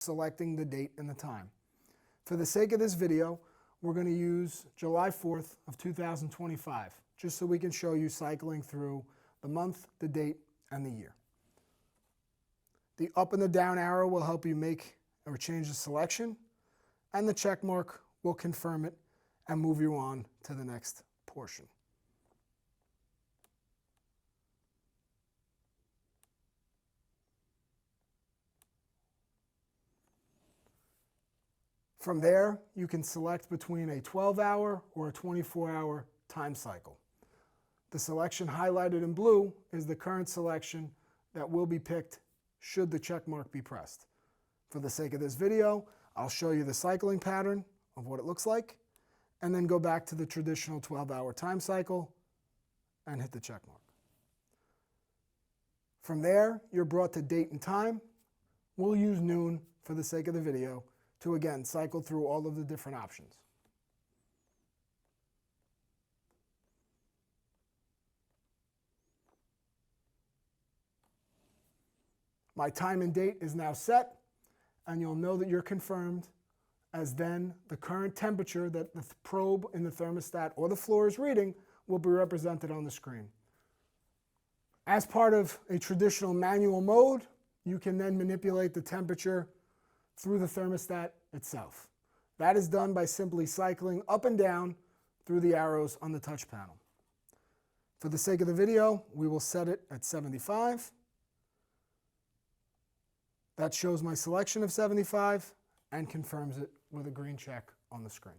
selecting the date and the time. For the sake of this video, we're going to use July 4th of 2025, just so we can show you cycling through the month, the date, and the year. The up and the down arrow will help you make or change the selection, and the check mark will confirm it and move you on to the next portion. From there, you can select between a 12-hour or a 24-hour time cycle. The selection highlighted in blue is the current selection that will be picked should the check mark be pressed. For the sake of this video, I'll show you the cycling pattern of what it looks like, and then go back to the traditional 12-hour time cycle and hit the check mark. From there, you're brought to date and time. We'll use noon for the sake of the video to again cycle through all of the different options. My time and date is now set, and you'll know that you're confirmed, as then the current temperature that the probe in the thermostat or the floor is reading will be represented on the screen. As part of a traditional manual mode, you can then manipulate the temperature through the thermostat itself. That is done by simply cycling up and down through the arrows on the touch panel. For the sake of the video, we will set it at 75. That shows my selection of 75 and confirms it with a green check on the screen.